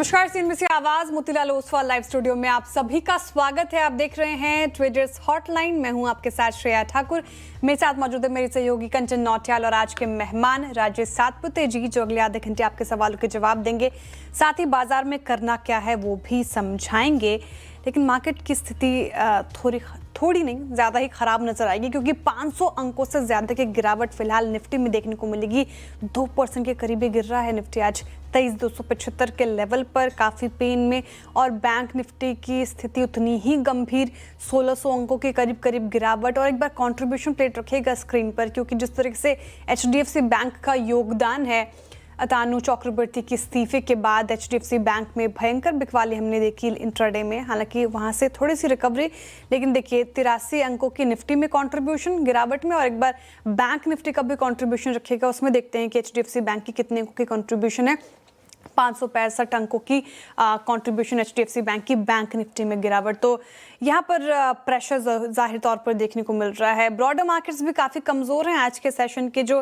नमस्कार, सीएनबीसी आवाज Motilal Oswal live studio में आप सभी का स्वागत है। आप देख रहे हैं ट्रेडर्स हॉटलाइन। मैं हूं आपके साथ श्रेया ठाकुर। मेरे साथ मौजूद है मेरी सहयोगी कंचन नौटियाल और आज के मेहमान राजेश सातपुते जी, जो अगले आधे घंटे आपके सवालों के जवाब देंगे। साथ ही बाजार में करना क्या है वो भी समझाएंगे। लेकिन मार्केट की स्थिति थोड़ी नहीं ज़्यादा ही ख़राब नजर आएगी, क्योंकि 500 अंकों से ज़्यादा की गिरावट फिलहाल निफ्टी में देखने को मिलेगी। 2% के करीब गिर रहा है निफ्टी आज 23,275 के लेवल पर, काफ़ी पेन में। और बैंक निफ्टी की स्थिति उतनी ही गंभीर, 1600 अंकों के करीब गिरावट। और एक बार कंट्रीब्यूशन प्लेट रखेगा स्क्रीन पर, क्योंकि जिस तरह से एचडीएफसी बैंक का योगदान है अतानु चक्रवर्ती के इस्तीफे के बाद, एचडीएफसी बैंक में भयंकर बिकवाली हमने देखी इंट्राडे में। हालांकि वहां से थोड़ी सी रिकवरी, लेकिन देखिए 83 अंकों की निफ्टी में कंट्रीब्यूशन गिरावट में। और एक बार बैंक निफ्टी का भी कंट्रीब्यूशन रखेगा, उसमें देखते हैं कि एचडीएफसी बैंक की कितने अंकों की कंट्रीब्यूशन है। 565 अंकों की कंट्रीब्यूशन एचडीएफसी बैंक की बैंक निफ्टी में गिरावट। तो यहाँ पर प्रेशर जाहिर तौर पर देखने को मिल रहा है। ब्रॉडर मार्केट्स भी काफ़ी कमज़ोर हैं। आज के सेशन के जो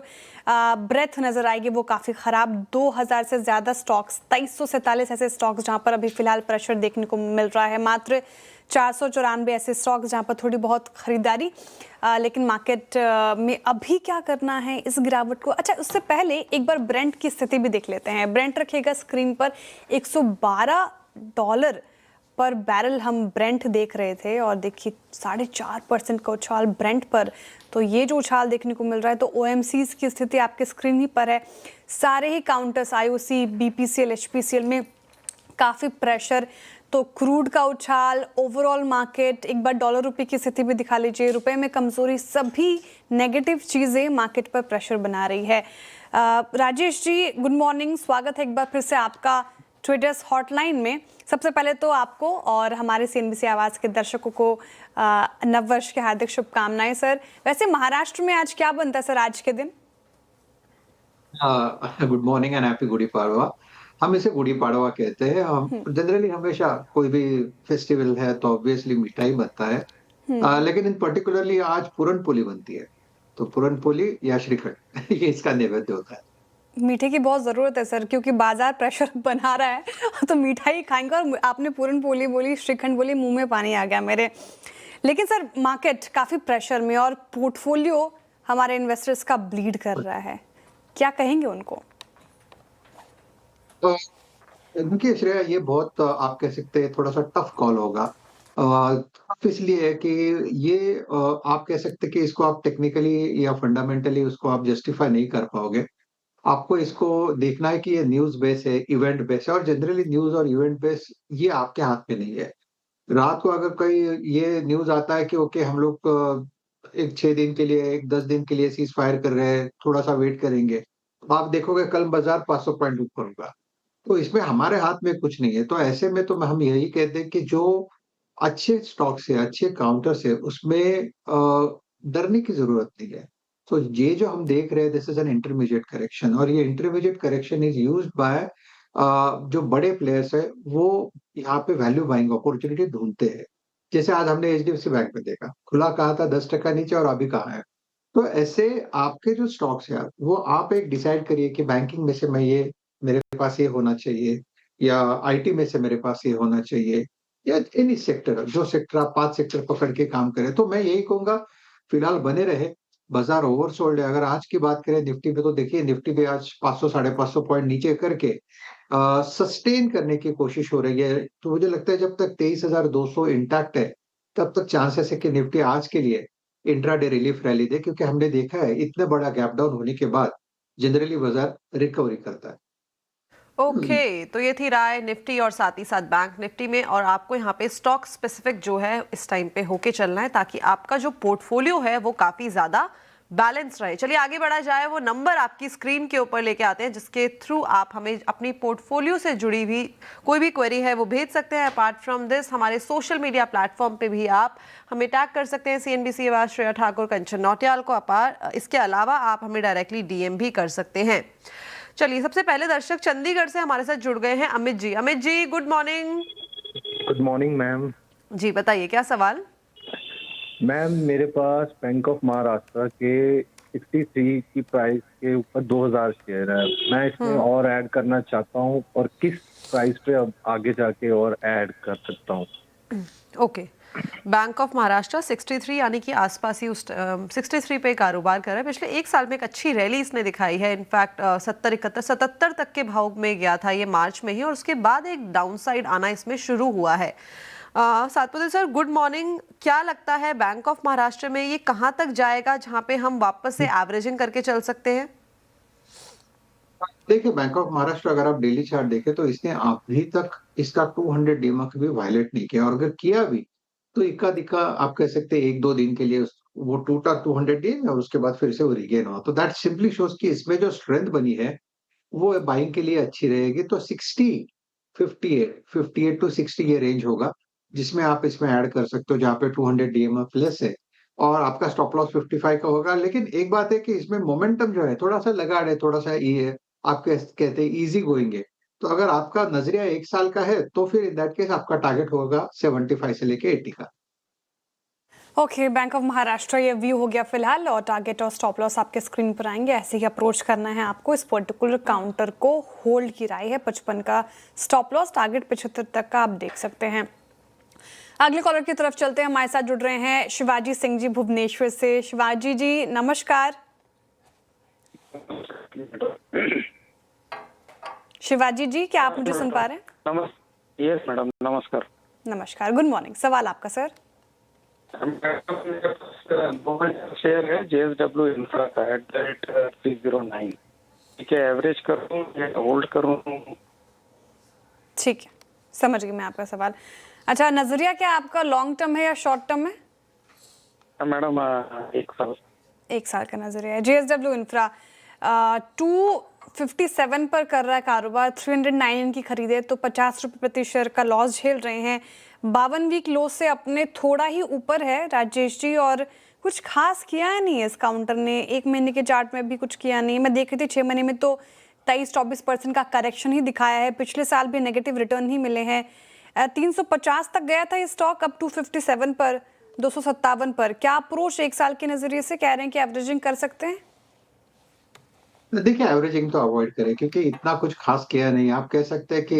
ब्रेथ नज़र आएगी वो काफ़ी ख़राब। 2000 से ज़्यादा स्टॉक्स, 2347 ऐसे स्टॉक्स जहाँ पर अभी फ़िलहाल प्रेशर देखने को मिल रहा है। मात्र 494 ऐसे स्टॉक्स जहाँ पर थोड़ी बहुत खरीदारी। लेकिन मार्केट में अभी क्या करना है इस गिरावट को? अच्छा, उससे पहले एक बार ब्रेंट की स्थिति भी देख लेते हैं। ब्रेंट रखेगा स्क्रीन पर। $112 पर बैरल हम ब्रेंट देख रहे थे, और देखिए 4.5% का उछाल ब्रेंट पर। तो ये जो उछाल देखने को मिल रहा है, तो ओएमसीज की स्थिति आपके स्क्रीन ही पर है। सारे ही काउंटर्स आईओसी, बीपीसीएल, एचपीसीएल में काफ़ी प्रेशर। तो क्रूड का उछाल, ओवरऑल मार्केट, एक बार डॉलर रुपए की स्थिति भी दिखा लीजिए, रुपए में कमजोरी, सभी नेगेटिव चीज़ें मार्केट पर प्रेशर बना रही है। राजेश जी, गुड मॉर्निंग, स्वागत है एक बार फिर से आपका ट्रेडर्स हॉटलाइन में। सबसे पहले तो आपको और हमारे सीएनबीसी आवाज के दर्शकों को नववर्ष के हार्दिक शुभकामनाएं सर। वैसे महाराष्ट्र में आज क्या बनता है सर आज के दिन? Good morning and happy Gudi Padwa. हम इसे गुड़ी पाड़वा कहते हैं। हम जनरली हमेशा कोई भी फेस्टिवल है तो ऑब्वियसली मिठाई बनता है, लेकिन इन पर्टिकुलरली आज पूरन पोली बनती है। तो पूरन पोली या श्रीखंड ये इसका नैवेद्य होता है। मीठे की बहुत ज़रूरत है सर, क्योंकि बाजार प्रेशर बना रहा है तो मिठाई खाएंगे। और आपने पूरन पोली बोली, श्रीखंड बोली, मुंह में पानी आ गया मेरे। लेकिन सर मार्केट काफ़ी प्रेशर में, और पोर्टफोलियो हमारे इन्वेस्टर्स का ब्लीड कर रहा है। क्या कहेंगे उनको? तो देखिए श्रेया, ये बहुत आप कह सकते हैं थोड़ा सा टफ कॉल होगा। टफ इसलिए है कि ये आप कह सकते हैं कि इसको आप टेक्निकली या फंडामेंटली उसको आप जस्टिफाई नहीं कर पाओगे। आपको इसको देखना है कि ये न्यूज़ बेस है, इवेंट बेस है, और जनरली न्यूज़ और इवेंट बेस ये आपके हाथ में नहीं है। रात को अगर कोई ये न्यूज़ आता है कि ओके हम लोग एक 6 दिन के लिए, एक 10 दिन के लिए सीज़ फायर कर रहे हैं, थोड़ा-सा वेट करेंगे। तो आप देखोगे कल बाज़ार 500 पॉइंट ऊपर होगा। तो इसमें हमारे हाथ में कुछ नहीं है। तो ऐसे में तो हम यही कहते हैं कि जो अच्छे स्टॉक्स है, अच्छे काउंटर्स है, उसमें डरने की ज़रूरत नहीं है। तो ये जो हम देख रहे हैं, this is an intermediate correction, और ये intermediate correction is used by जो बड़े प्लेयर्स हैं, वो यहाँ पे वैल्यू बाइंग अपॉर्चुनिटी ढूँढते हैं। जैसे आज हमने एचडीएफसी बैंक में देखा, खुला कहाँ था 10% नीचे, और अभी कहाँ है। तो ऐसे आपके जो स्टॉक्स हैं, वो आप एक डिसाइड करिए कि बैंकिंग में से मैं ये मेरे पास ये होना चाहिए, या आईटी में से मेरे पास ये होना चाहिए, या एनी सेक्टर, जो सेक्टर आप 5 सेक्टर पकड़ के काम करें। तो मैं यही कहूँगा फिलहाल बने रहे। बाजार ओवरसोल्ड है। अगर आज की बात करें निफ्टी पे, तो देखिए निफ्टी पे आज 500 साढ़े 500 पॉइंट नीचे करके सस्टेन करने की कोशिश हो रही है। तो मुझे लगता है जब तक 23,200 इंटैक्ट है, तब तक चांसेस है कि निफ्टी आज के लिए इंट्राडे रिलीफ रैली दे, क्योंकि हमने देखा है इतना बड़ा गैप डाउन होने के बाद जनरली बाजार रिकवरी करता है। ओके, तो ये थी राय निफ्टी और साथ ही साथ बैंक निफ्टी में। और आपको यहाँ पे स्टॉक स्पेसिफिक जो है इस टाइम पे होके चलना है, ताकि आपका जो पोर्टफोलियो है वो काफी ज्यादा बैलेंस रहे। चलिए आगे बढ़ा जाए। वो नंबर आपकी स्क्रीन के ऊपर लेके आते हैं, जिसके थ्रू आप हमें अपनी पोर्टफोलियो से जुड़ी हुई कोई भी क्वेरी है वो भेज सकते हैं। अपार्ट फ्रॉम दिस, हमारे सोशल मीडिया प्लेटफॉर्म पे भी आप हमें टैग कर सकते हैं, सीएनबीसी आवाज श्रेया ठाकुर, कंचन नौटियाल को। इसके अलावा आप हमें डायरेक्टली डीएम भी कर सकते हैं। चलिए, सबसे पहले दर्शक चंडीगढ़ से हमारे साथ जुड़ गए हैं, Amit ji. Amit ji, good morning. Good morning ma'am. जी बताइए, क्या सवाल? मैम, मेरे पास बैंक ऑफ महाराष्ट्र के 63 की प्राइस के ऊपर 2000 शेयर है। मैं इसमें और ऐड करना चाहता हूँ, और किस प्राइस पे अब आगे जाके और ऐड कर सकता हूँ? ओके, बैंक ऑफ महाराष्ट्र 63 यानी कि आसपास ही उस 63 पे कारोबार कर रहा है। पिछले एक साल में एक अच्छी रैली इसने दिखाई है। इनफैक्ट 70 71 77 तक के भाव में गया था ये मार्च में ही, और उसके बाद एक डाउनसाइड आना इसमें शुरू हुआ है। Satpute sir, good morning. क्या लगता है बैंक ऑफ महाराष्ट्र में ये कहाँ तक जाएगा जहाँ पे हम वापस से एवरेजिंग करके चल सकते हैं? देखिए, बैंक ऑफ महाराष्ट्र अगर आप डेली चार्ट देखें तो इसने अभी तक इसका 200 डीमा कभी वायलेट नहीं किया, और अगर किया भी तो इक्का दिक्का आप कह सकते हैं 1-2 दिन के लिए वो टूटा 200 डी में, और उसके बाद फिर से वो रिगेन हुआ। तो दैट सिंपली शोज कि इसमें जो स्ट्रेंथ बनी है वो बाइंग के लिए अच्छी रहेगी। तो 60 58 टू 60 ये रेंज होगा जिसमें आप इसमें ऐड कर सकते हो, जहाँ पे 200 डीएमए प्लस है, और आपका स्टॉप लॉस 55 का होगा। लेकिन एक बात है कि इसमें मोमेंटम जो है थोड़ा सा लगाड़ है, थोड़ा सा ये आप कहते हैं इजी गोइंग है। तो अगर आपका नजरिया 1 साल का है तो फिर इन दैट केस आपका टारगेट होगा 75 से लेके 80 का। ओके, बैंक ऑफ महाराष्ट्र ये व्यू हो गया फिलहाल, और टारगेट और स्टॉप लॉस आपके स्क्रीन पर आएंगे। ऐसे ही अप्रोच करना है आपको। इस पर्टिकुलर काउंटर को होल्ड की राय है। 55 का स्टॉप लॉस, टारगेट 75 तक का आप देख सकते हैं। अगले कॉलर की तरफ चलते हैं। हमारे साथ जुड़ रहे हैं शिवाजी सिंह जी भुवनेश्वर से। शिवाजी जी नमस्कार। शिवाजी जी, क्या आप मुझे सुन पा रहे हैं? यस मैडम, नमस्कार। नमस्कार, गुड मॉर्निंग। सवाल आपका सर। शेयर है JSW इंफ्रा का @ 309, ठीक है, एवरेज करूं या होल्ड करूं? ठीक है, समझ गई मैं आपका सवाल। अच्छा, नजरिया क्या आपका लॉन्ग टर्म है या शॉर्ट टर्म है? मैडम 1 साल। 1 साल का नजरिया है। JSW इंफ्रा 257 पर कर रहा है कारोबार। 309 की खरीदे तो 50 रुपये प्रति शेयर का लॉस झेल रहे हैं। 52 वीक लो से अपने थोड़ा ही ऊपर है राजेश जी, और कुछ खास किया नहीं है इस काउंटर ने। 1 महीने के चार्ट में भी कुछ किया नहीं। मैं देख रही थी 6 महीने में तो 23-24% का करेक्शन ही दिखाया है। पिछले साल भी नेगेटिव रिटर्न ही मिले हैं। 350 तक गया था ये स्टॉक, अब 257 पर, 257 पर। क्या अप्रोच 1 साल के नजरिए से कह रहे हैं कि एवरेजिंग कर सकते हैं? देखिए, एवरेजिंग तो अवॉइड करें क्योंकि इतना कुछ खास किया नहीं। आप कह सकते हैं कि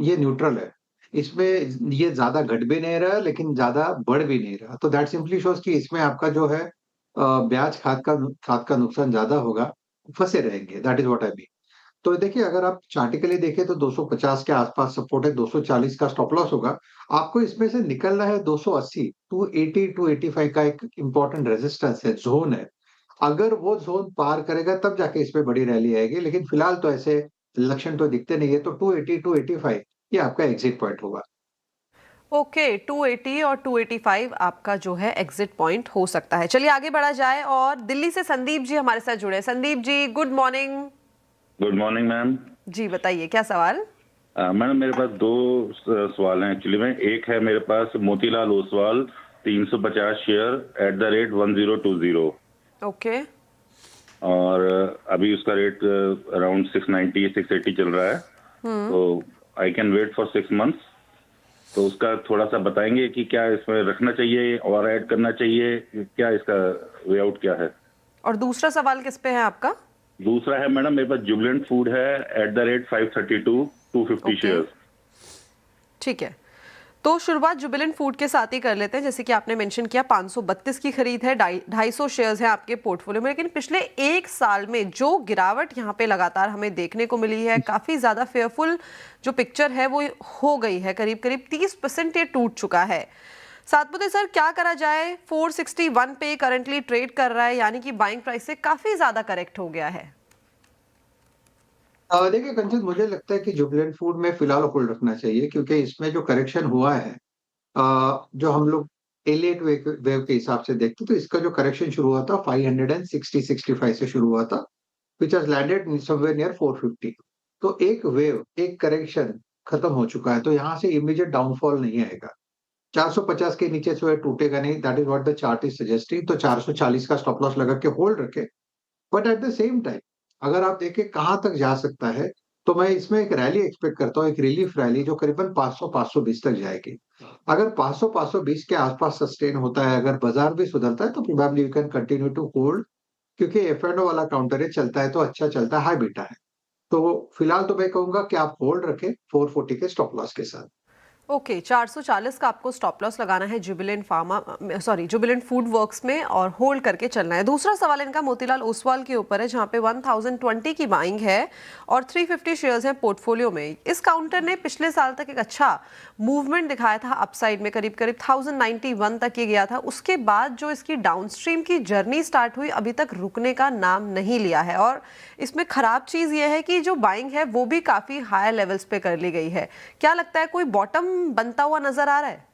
ये न्यूट्रल है। इसमें ये ज्यादा घट भी नहीं रहा लेकिन ज्यादा बढ़ भी नहीं रहा। तो दैट सिंपली शोज कि इसमें आपका जो है ब्याज खाद का नुकसान ज्यादा होगा, फंसे रहेंगे। That is what I mean. तो देखिए, अगर आप चार्टिकली देखें तो 250 के आसपास सपोर्ट है, 240 का स्टॉप लॉस होगा। आपको इसमें से निकलना है 280, 280 285 का एक इंपॉर्टेंट रेजिस्टेंस है, जोन है। अगर वो जोन पार करेगा तब जाके इसमें बड़ी रैली आएगी, लेकिन फिलहाल तो ऐसे लक्षण तो दिखते नहीं है। तो 280 285 ये आपका एग्जिट पॉइंट होगा। ओके, 280 और 285 आपका जो है एग्जिट पॉइंट हो सकता है। चलिए आगे बढ़ा जाए, और दिल्ली से संदीप जी हमारे साथ जुड़े। Sandeep ji, good morning. Good morning ma'am. जी बताइए, क्या सवाल? मैडम, मेरे पास 2 सवाल हैं एक्चुअली में। एक है मेरे पास मोतीलाल ओसवाल 350 शेयर @ 1020, ओके, और अभी उसका रेट अराउंड 690 680 चल रहा है। तो I can wait for 6 months. तो उसका थोड़ा सा बताएंगे कि क्या इसमें रखना चाहिए और ऐड करना चाहिए, क्या इसका वे आउट क्या है? और दूसरा सवाल किस पे है आपका? दूसरा है मैडम, मेरे पास जुबिलेंट फूड है @ 532 250 शेयर्स। ठीक है, तो शुरुआत जुबिलेंट फूड के साथ ही कर लेते हैं। जैसे कि आपने मेंशन किया 532 की खरीद है, 250 शेयर्स हैं आपके पोर्टफोलियो में। लेकिन पिछले 1 साल में जो गिरावट यहाँ पे लगातार हमें देखने को मिली है, काफी ज्यादा फेयरफुल जो पिक्चर है वो हो गई है। करीब करीब 30% ये टूट चुका है। सातपुते सर, क्या करा जाए? 461 पे करंटली ट्रेड कर रहा है, यानी कि बाइंग प्राइस से काफी ज्यादा करेक्ट हो गया है। देखिए कंचन, मुझे लगता है कि जुबिलेंट फूड में फिलहाल होल्ड रखना चाहिए, क्योंकि इसमें जो करेक्शन हुआ है, जो हम लोग एलियट वेव के हिसाब से देखते तो इसका जो करेक्शन शुरू हुआ था 560-65 से शुरू हुआ था, which has landed somewhere near 450। तो एक वेव, एक करेक्शन खत्म हो चुका है। तो यहाँ से इमीडिएट डाउनफॉल नहीं आएगा। 450 के नीचे से टूटेगा नहीं। That is what the chart is suggesting. तो 440 का स्टॉप लॉस लगा के होल्ड रखे। But at the same time अगर आप देखें कहाँ तक जा सकता है, तो मैं इसमें एक रैली एक्सपेक्ट करता हूँ, एक रिलीफ रैली जो करीबन 500-520 तक जाएगी। अगर 500-520 के आसपास सस्टेन होता है, अगर बाजार भी सुधरता है, तो probably you can continue to hold, क्योंकि F&O वाला काउंटर है, चलता है तो अच्छा चलता है, हाई बीटा है। तो फिलहाल तो मैं कहूंगा कि आप होल्ड रखें 440 के स्टॉप लॉस के साथ। ओके 440 का आपको स्टॉप लॉस लगाना है जुबिलेंट फूड वर्क्स में और होल्ड करके चलना है। दूसरा सवाल इनका मोतीलाल ओसवाल के ऊपर है, जहां पे 1020 की बाइंग है और 350 शेयर्स हैं पोर्टफोलियो में। इस काउंटर ने पिछले साल तक एक अच्छा मूवमेंट दिखाया था अपसाइड में, करीब करीब 1091 तक ये गया था। उसके बाद जो इसकी डाउनस्ट्रीम की जर्नी स्टार्ट हुई, अभी तक रुकने का नाम नहीं लिया है। और इसमें खराब चीज ये है कि जो बाइंग है वो भी काफी हायर लेवल्स पे कर ली गई है। क्या लगता है कोई बॉटम बनता हुआ नजर आ रहा है?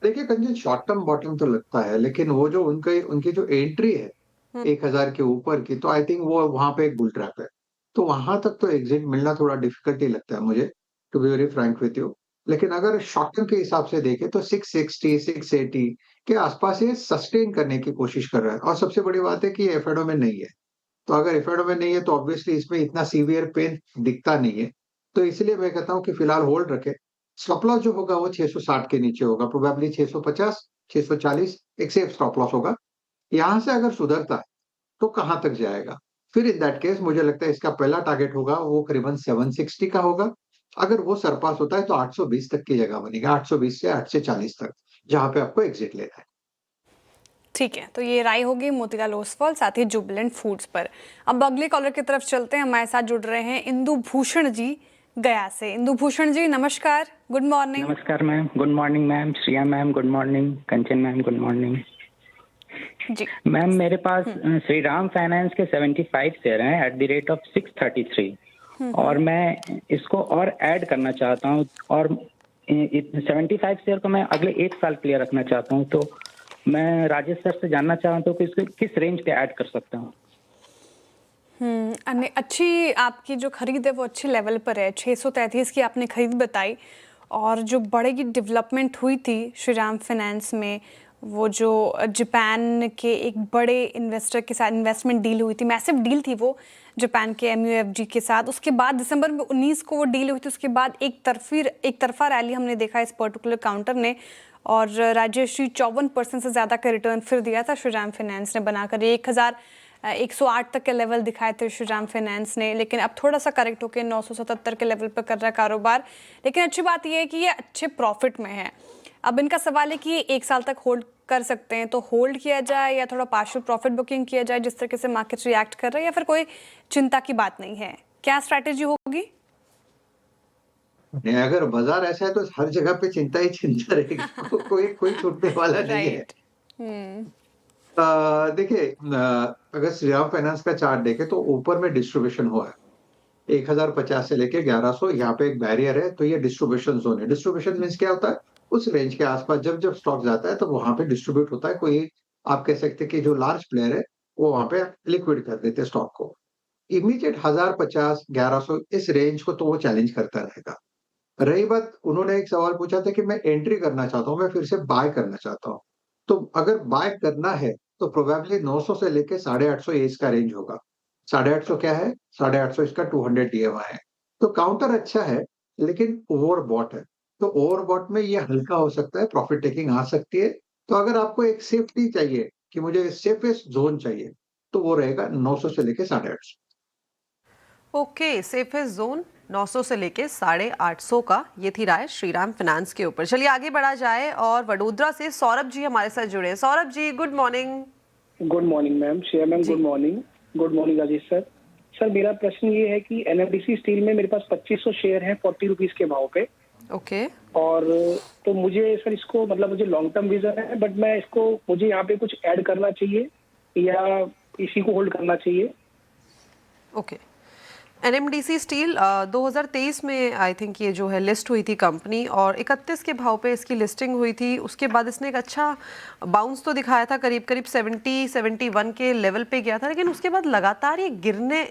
देखिए कंचन, शॉर्ट टर्म बॉटम तो लगता है, लेकिन वो जो उनकी जो एंट्री है 1000 के ऊपर की, तो आई थिंक वो वहां पे एक बुल ट्रैप है। तो वहां तक तो एग्जिट मिलना थोड़ा डिफिकल्ट ही लगता है मुझे, to be very frank with you. लेकिन अगर शॉर्ट टर्म के हिसाब से देखें तो 660 680 के आसपास ये सस्टेन करने की कोशिश कर रहा है। और सबसे बड़ी बात है कि ये एफएडओ में नहीं है। तो अगर एफएडओ में नहीं है तो ऑब्वियसली इसमें इतना सीवियर पेन दिखता नहीं है। तो इसलिए मैं कहता हूं कि फिलहाल होल्ड रखें। स्टॉप लॉस जो होगा वो 660 के नीचे होगा, प्रोबेबली 650 640 एक सेफ स्टॉप लॉस होगा। यहां से अगर सुधरता है तो कहां तक जाएगा, फिर इन दैट केस मुझे लगता है इसका पहला टारगेट होगा वो करीबन 760 का होगा। अगर वो सरपास होता है तो 820 तक की जगह बनेगा, 820 से 840 तक, जहां पे आपको एग्जिट लेना है। ठीक है, तो ये राय होगी मोतीलाल ओसवाल साथ ही जुबिलेंट फूड्स पर। अब अगले कॉलर की तरफ चलते हैं। हमारे साथ जुड़ रहे हैं इंदु भूषण जी गया से। इंदु भूषण जी नमस्कार, गुड मॉर्निंग। नमस्कार ma'am, good morning ma'am, Shriya ma'am good morning, Kanchan ma'am good morning. जी मैम मेरे पास श्री राम फाइनेंस के 75 शेयर हैं एट द रेट ऑफ 633 और मैं इसको और ऐड करना चाहता हूँ और 75 शेयर को मैं अगले 1 साल के लिए रखना चाहता हूँ। तो मैं राजेश सर से जानना चाहता हूँ कि इसको किस रेंज पे ऐड कर सकता हूँ। अच्छी आपकी जो खरीद है वो अच्छे लेवल पर है। 633 की आपने खरीद बताई, और जो बड़े की डेवलपमेंट हुई थी श्रीराम फाइनेंस में, वो जो जापान के एक बड़े इन्वेस्टर के साथ इन्वेस्टमेंट डील हुई थी, मैसिव डील थी वो जापान के MUFG के साथ। उसके बाद दिसंबर में 19 को वो डील हुई थी। उसके बाद एक तरफा रैली हमने देखा इस पर्टिकुलर काउंटर ने, और राजेश्री 54% से ज़्यादा का रिटर्न फिर दिया था श्रीराम फाइनेंस ने बनाकर। 1108 तक के लेवल दिखाए थे श्रीराम फाइनेंस ने, लेकिन अब थोड़ा सा करेक्ट होकर 977 के लेवल पर कर रहा है कारोबार। लेकिन अच्छी बात यह है कि ये अच्छे प्रॉफिट में है। अब इनका सवाल है कि ये 1 साल तक होल्ड कर सकते हैं, तो होल्ड किया जाए या थोड़ा पार्शियल प्रॉफिट बुकिंग किया जाए जिस तरीके से मार्केट रिएक्ट कर रहा है, या फिर कोई चिंता की बात नहीं है? क्या स्ट्रैटेजी होगी? नहीं, अगर बाजार ऐसा है तो हर जगह पे चिंता ही चिंता रहेगी। कोई छूटने वाला नहीं है। देखिए, अगर श्रीराम फाइनेंस का चार्ट देखें तो ऊपर में डिस्ट्रीब्यूशन हुआ है 1050 से लेके 1100, यहाँ पे एक बैरियर है, तो ये डिस्ट्रीब्यूशन जोन है। डिस्ट्रीब्यूशन मीन्स क्या होता है, उस रेंज के आसपास जब जब स्टॉक जाता है तो वहां पे डिस्ट्रीब्यूट होता है। कोई आप कह सकते हैं कि जो लार्ज प्लेयर है वो वहां पे लिक्विड कर देते हैं स्टॉक को। इमीडिएट 1050 1100 इस रेंज को तो वो चैलेंज करता रहेगा। रही बात, उन्होंने एक सवाल पूछा था कि मैं एंट्री करना चाहता हूँ, मैं फिर से बाय करना चाहता हूँ। तो अगर बाय करना है तो प्रोबेबली 900 से लेके 850 ये इसका रेंज होगा। 850 क्या है, 850 इसका 200 DMI है। तो काउंटर अच्छा है, लेकिन ओवरबॉट है। तो ओवरबॉट में ये हल्का हो सकता है, प्रॉफिट टेकिंग आ सकती है। तो अगर आपको एक सेफ्टी चाहिए कि मुझे सेफेस्ट जोन चाहिए, तो वो रहेगा 900 से लेके 850। ओके, सेफेस्ट जोन 900 से लेके 850 का, ये थी राय श्रीराम फाइनेंस के ऊपर। चलिए आगे बढ़ा जाए और वडोदरा से सौरभ जी हमारे साथ जुड़े हैं। Saurabh ji good morning. Good morning ma'am, Shreya ma'am good morning. Good morning Rajesh sir. Sir मेरा प्रश्न ये है कि NMDC स्टील में मेरे पास 2500 शेयर हैं 40 रुपीज के भाव पे। ओके और तो मुझे सर इसको मतलब मुझे लॉन्ग टर्म विजन है, बट मैं इसको मुझे यहाँ पे कुछ ऐड करना चाहिए या इसी को होल्ड करना चाहिए? ओके NMDC स्टील 2023 में आई थिंक ये जो है लिस्ट हुई थी कंपनी, और 31 के भाव पे इसकी लिस्टिंग हुई थी। उसके बाद इसने एक अच्छा बाउंस तो दिखाया था, करीब करीब 70-71 के लेवल पे गया था, लेकिन उसके बाद लगातार ये गिरने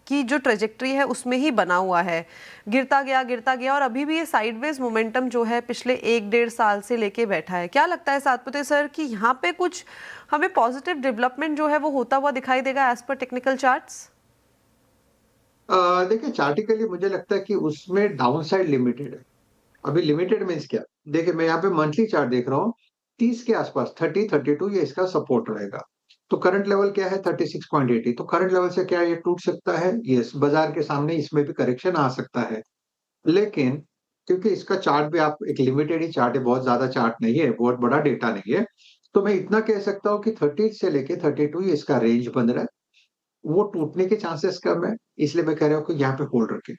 की जो ट्रेजेक्ट्री है उसमें ही बना हुआ है। गिरता गया और अभी भी ये साइडवेज मोमेंटम जो है पिछले 1-1.5 साल से लेके बैठा है। क्या लगता है सातपुते सर कि यहाँ पे कुछ हमें पॉजिटिव डेवलपमेंट जो है वो होता हुआ दिखाई देगा एज पर टेक्निकल चार्ट्स? देखिए, चार्टिकली मुझे लगता है कि उसमें डाउन साइड लिमिटेड है। अभी लिमिटेड मीन्स क्या, देखिए मैं यहाँ पे मंथली चार्ट देख रहा हूँ, 30 के आसपास 30-32 ये इसका सपोर्ट रहेगा। तो करंट लेवल क्या है 36.80, तो करंट लेवल से क्या ये टूट सकता है? यस, बाजार के सामने इसमें भी करेक्शन आ सकता है। लेकिन क्योंकि इसका चार्ट भी आप एक लिमिटेड ही चार्ट है, बहुत ज्यादा चार्ट नहीं है, बहुत बड़ा डेटा नहीं है, तो मैं इतना कह सकता हूँ कि 30 से लेके 32 ये इसका रेंज बन रहा है। वो टूटने के चांसेस कम है, इसलिए मैं कह रहा हूँ कि यहाँ पे होल्ड रखें।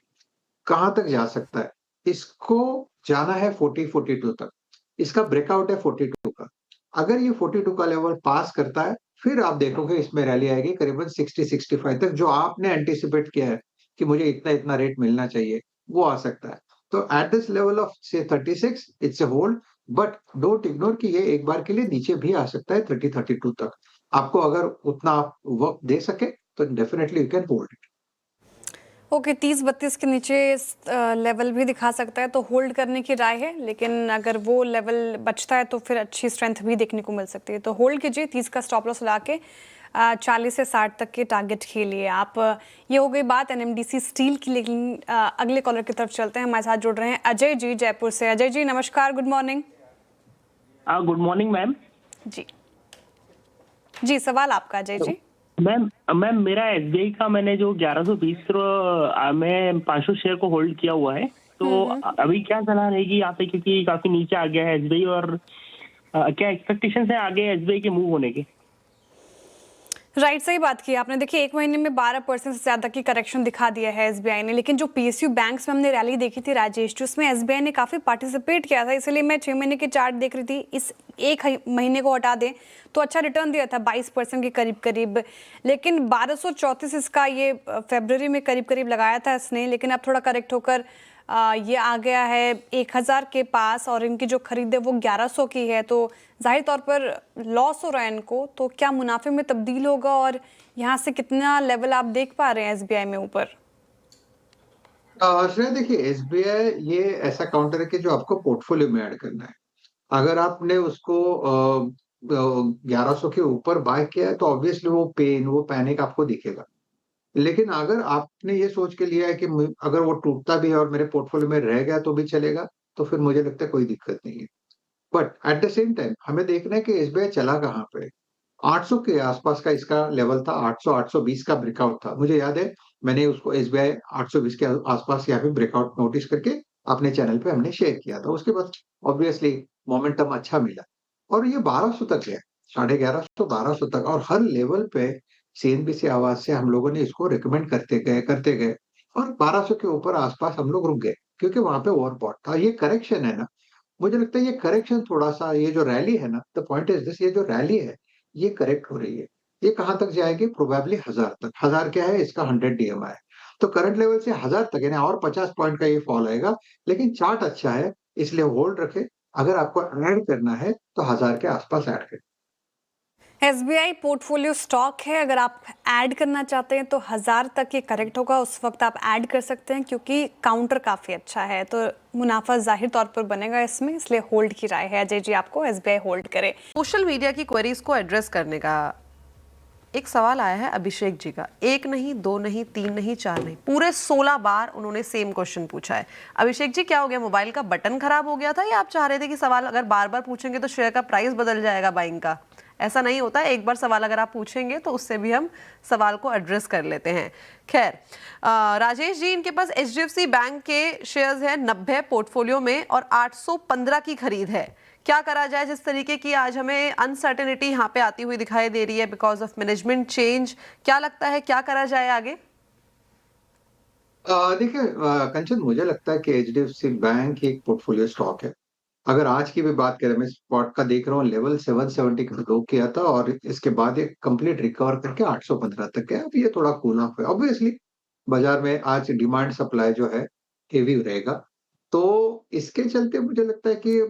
कहाँ तक जा सकता है? इसको जाना है 40-42 तक। इसका ब्रेकआउट है 42 का। अगर ये 42 का लेवल पास करता है, फिर आप देखोगे इसमें रैली आएगी करीबन 60-65 तक, जो आपने एंटीसिपेट किया है कि मुझे इतना-इतना रेट मिलना चाहिए, वो आ सकता है। तो एट दिस लेवल ऑफ से 36 it's a hold, but don't ignore कि ये एक बार के लिए नीचे भी आ सकता है 30-32 तक। आपको अगर उतना आप वक़्त दे सके, तो definitely you can hold it. Okay, 30-32 के नीचे लेवल भी दिखा सकता है, तो होल्ड करने की राय है, लेकिन अगर वो लेवल बचता है तो फिर अच्छी स्ट्रेंथ भी देखने को मिल सकती है। तो होल्ड कीजिए, 30 का स्टॉप लॉस ला के 40 से 60 तक के टारगेट खेलिए आप। ये हो गई बात एनएमडीसी स्टील की, लेकिन अगले कॉलर की तरफ चलते हैं। हमारे साथ जुड़ रहे हैं अजय जी जयपुर से। अजय जी नमस्कार, good morning. Good morning ma'am. जी सवाल आपका अजय जी। मैम मेरा एसबीआई का मैंने जो 1120 में 500 शेयर को होल्ड किया हुआ है, तो अभी क्या सलाह रहेगी यहाँ पे, क्योंकि काफी नीचे आ गया है एसबीआई, और क्या एक्सपेक्टेशन है आगे एसबीआई के मूव होने के? राइट, सही बात की आपने। देखिए 1 महीने में 12% से ज़्यादा की करेक्शन दिखा दिया है एसबीआई ने, लेकिन जो पीएसयू बैंक्स में हमने रैली देखी थी राजेश, जो उसमें एसबीआई ने काफ़ी पार्टिसिपेट किया था, इसलिए मैं 6 महीने के चार्ट देख रही थी। इस 1 महीने को हटा दें तो अच्छा रिटर्न दिया था 22% के करीब करीब, लेकिन 1234 इसका ये फरवरी में करीब करीब लगाया था इसने, लेकिन अब थोड़ा करेक्ट होकर ये आ गया है 1000 के पास, और इनकी जो खरीद है वो 1100 की है, तो जाहिर तौर पर लॉस हो रहा है इनको। तो क्या मुनाफे में तब्दील होगा, और यहाँ से कितना लेवल आप देख पा रहे हैं एसबीआई में ऊपर? श्रेया देखिए, एसबीआई ये ऐसा काउंटर है कि जो आपको पोर्टफोलियो में ऐड करना है। अगर आपने उसको 1100 के ऊपर बाय किया है, तो ऑब्वियसली वो पैनिक आपको दिखेगा। लेकिन अगर आपने ये सोच के लिया है कि अगर वो टूटता भी है और मेरे पोर्टफोलियो में रह गया तो भी चलेगा, तो फिर मुझे लगता है कोई दिक्कत नहीं है। But at the same time हमें देखना है कि एसबीआई चला कहाँ पे। 800 के आसपास का इसका लेवल था, 800-820 का ब्रेकआउट था। मुझे याद है मैंने उसको एसबीआई 820 के आसपास यहाँ पे ब्रेकआउट नोटिस करके अपने चैनल पे हमने शेयर किया था। उसके बाद ऑब्वियसली मोमेंटम अच्छा मिला और ये 1200 तक गया, 1150 1200 तक, और हर लेवल पे सीएनबीसी आवाज से हम लोगों ने इसको रिकमेंड करते गए और 1200 के ऊपर आसपास हम लोग रुक गए, क्योंकि वहां पे ओवरबॉट था। ये करेक्शन है ना, मुझे लगता है ये करेक्शन थोड़ा-सा, ये जो रैली है ना, द पॉइंट इज़ दिस, ये जो रैली है, ये करेक्ट हो रही है। ये कहाँ तक जाएगी? प्रोबेबली 1000 तक। 1000 क्या है? इसका 100 डीएमआई है। तो करंट लेवल से 1000 तक यानी और 50 पॉइंट का ये फॉल आएगा, लेकिन चार्ट अच्छा है, इसलिए होल्ड रखें। अगर आपको ऐड करना है, तो 1000 के आसपास ऐड करें। एसबीआई पोर्टफोलियो स्टॉक है, अगर आप ऐड करना चाहते हैं तो 1000 तक ये करेक्ट होगा, उस वक्त आप ऐड कर सकते हैं, क्योंकि काउंटर काफ़ी अच्छा है, तो मुनाफा जाहिर तौर पर बनेगा इसमें, इसलिए होल्ड की राय है अजय जी आपको, एसबीआई होल्ड करे। सोशल मीडिया की क्वेरीज को एड्रेस करने का एक सवाल आया है अभिषेक जी का। 1 नहीं, 2 नहीं, 3 नहीं, 4 नहीं, पूरे 16 बार उन्होंने सेम क्वेश्चन पूछा है। अभिषेक जी क्या हो गया, मोबाइल का बटन खराब हो गया था, या आप चाह रहे थे कि सवाल अगर बार बार पूछेंगे तो शेयर का प्राइस बदल जाएगा बाइंग का? ऐसा नहीं होता, एक बार सवाल अगर आप पूछेंगे तो उससे भी हम सवाल को एड्रेस कर लेते हैं। खैर, राजेश जी, इनके पास एचडीएफसी बैंक के शेयर्स हैं 90 पोर्टफोलियो में और 815 की खरीद है। क्या करा जाए, जिस तरीके की आज हमें अनसर्टेनिटी यहाँ पे आती हुई दिखाई दे रही है बिकॉज ऑफ मैनेजमेंट चेंज, क्या लगता है क्या करा जाए आगे? देखिए कंचन, मुझे लगता है कि एचडीएफसी बैंक एक पोर्टफोलियो स्टॉक है। अगर आज की भी बात करें, मैं स्पॉट का देख रहा हूँ, लेवल 770 का लो किया था और इसके बाद ये कंप्लीट रिकवर करके 815 तक गया। अब ये थोड़ा कूल ऑफ है। ऑब्वियसली बाजार में आज डिमांड सप्लाई जो है हेवी रहेगा, तो इसके चलते मुझे लगता है कि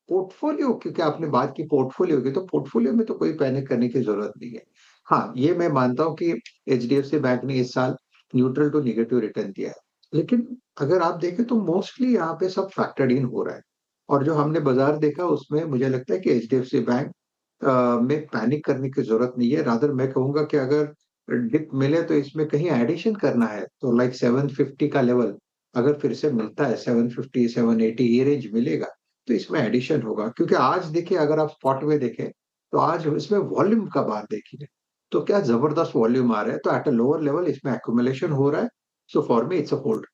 पोर्टफोलियो, क्योंकि आपने बात की पोर्टफोलियो की, तो पोर्टफोलियो में तो कोई पैनिक करने की जरूरत नहीं है। हाँ, ये मैं मानता हूँ कि एचडीएफसी बैंक ने इस साल न्यूट्रल टू नेगेटिव रिटर्न दिया है, लेकिन अगर आप देखें तो मोस्टली यहाँ पे सब फैक्टर्ड इन हो रहा है, और जो हमने बाजार देखा उसमें मुझे लगता है कि एचडीएफसी बैंक में पैनिक करने की जरूरत नहीं है। रादर मैं कहूंगा कि अगर डिप मिले तो इसमें कहीं एडिशन करना है, तो लाइक 750 का लेवल अगर फिर से मिलता है, 750 780 ये रेंज मिलेगा, तो इसमें एडिशन होगा। क्योंकि आज देखिए, अगर आप स्पॉट में देखें तो आज इसमें वॉल्यूम का बात देखिए, तो क्या जबरदस्त वॉल्यूम आ रहा है, तो एट अ लोअर लेवल इसमें एक्यूमुलेशन हो रहा है, so for me it's a hold.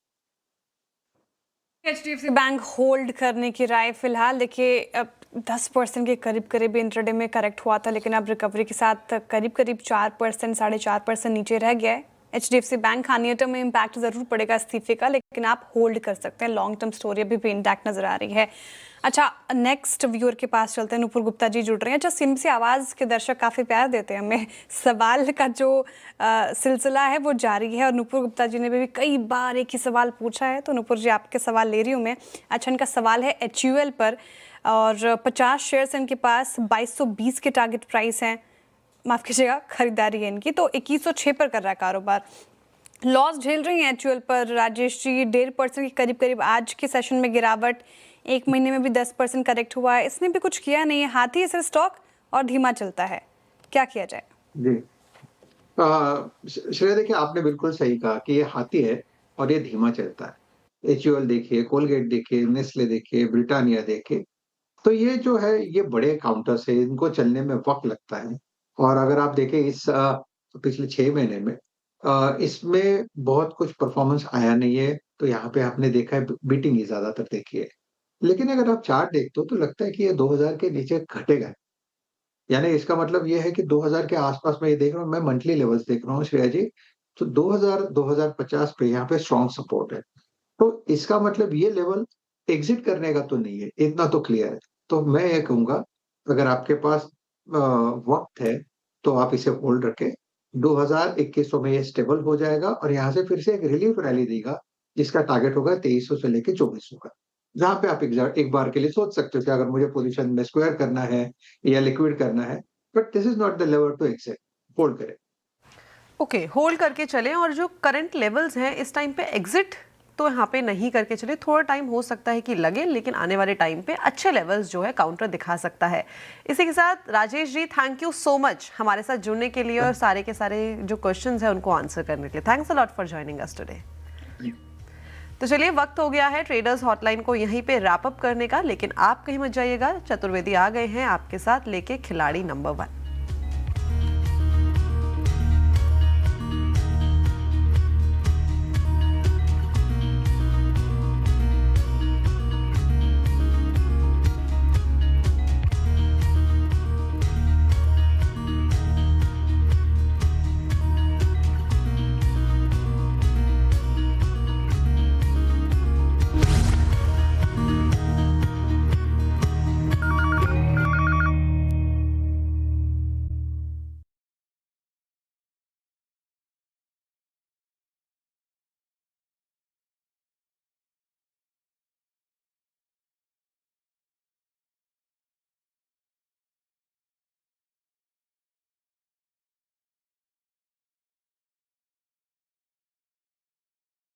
HDFC bank hold करने की राय फिलहाल देखिए, अब 10% के करीब करीब इंट्राडे में करेक्ट हुआ था, लेकिन अब रिकवरी के साथ करीब करीब 4%, 4.5% नीचे रह गया है। एचडीएफसी बैंक का नियर टर्म में इम्पैक्ट जरूर पड़ेगा इस्तीफे का, लेकिन आप होल्ड कर सकते हैं। लॉन्ग टर्म स्टोरी अभी भी इंटैक्ट नजर आ रही है। अच्छा, नेक्स्ट व्यूअर के पास चलते हैं। नुपुर गुप्ता जी जुड़ रहे हैं। अच्छा, सिम से आवाज़ के दर्शक काफ़ी प्यार देते हैं हमें। सवाल का जो सिलसिला है वो जारी है और नुपुर गुप्ता जी ने भी कई बार एक ही सवाल पूछा है, तो नुपुर जी आपके सवाल ले रही हूँ मैं। अच्छा, इनका सवाल है HUL पर और 50 शेयर्स इनके पास 2220 के टारगेट प्राइस हैं, माफ़ कीजिएगा खरीदारी है इनकी, तो 2106 पर कर रहा है कारोबार। लॉस झेल रही हैं HUL पर राजेश जी, 1.5% के करीब करीब आज के सेशन में गिरावट, एक महीने में भी 10% करेक्ट हुआ है। इसने भी कुछ किया नहीं है, हाथी है सिर्फ स्टॉक और धीमा चलता है, क्या किया जाए? जी श्रेया, देखिए आपने बिल्कुल सही कहा कि ये हाथी है और ये धीमा चलता है। HUL देखिए, कोलगेट देखिए, नेस्ले देखिए, ब्रिटानिया देखिए, तो ये जो है ये बड़े काउंटर्स है, इनको चलने में वक्त लगता है। और अगर आप देखें इस पिछले 6 महीने में इसमें बहुत कुछ परफॉर्मेंस आया नहीं है, तो यहाँ पे आपने देखा है बीटिंग ही ज्यादातर देखी है। लेकिन अगर आप चार्ट देखते हो तो लगता है कि ये 2000 के नीचे घटेगा, यानी इसका मतलब ये है कि 2000 के आसपास मैं ये देख रहा हूँ, मैं मंथली लेवल्स देख रहा हूँ श्रेया जी, तो 2000-2050 पे यहाँ पे स्ट्रॉन्ग सपोर्ट है। तो इसका मतलब ये लेवल एग्जिट करने का तो नहीं है, इतना तो क्लियर है। तो मैं ये कहूंगा, अगर आपके पास वक्त है तो आप इसे होल्ड रखें। 2000-2100 में ये स्टेबल हो जाएगा और यहाँ से फिर से एक रिलीफ रैली देगा, जिसका टारगेट होगा 2300 से लेके 2400 का, जहाँ पे आप एक बार के लिए सोच सकते हो कि अगर मुझे पोजीशन में स्क्वायर करना है या लिक्विड करना है, but this is not the level to exit. Hold करें। ओके, होल्ड करके चलें और जो करंट लेवल्स हैं इस टाइम पे एग्जिट तो यहाँ पे नहीं करके चले। थोड़ा टाइम हो सकता है कि लगे, लेकिन आने वाले टाइम पे अच्छे लेवल्स जो है काउंटर दिखा सकता है। इसी के साथ Rajesh ji, thank you so much हमारे साथ जुड़ने के लिए और सारे के सारे जो क्वेश्चंस हैं उनको आंसर करने के लिए। Thanks a lot for joining us today. तो चलिए, वक्त हो गया है ट्रेडर्स हॉटलाइन को यहीं पे रैप अप करने का, लेकिन आप कहीं मत जाइएगा। चतुर्वेदी आ गए हैं आपके साथ लेके खिलाड़ी नंबर 1।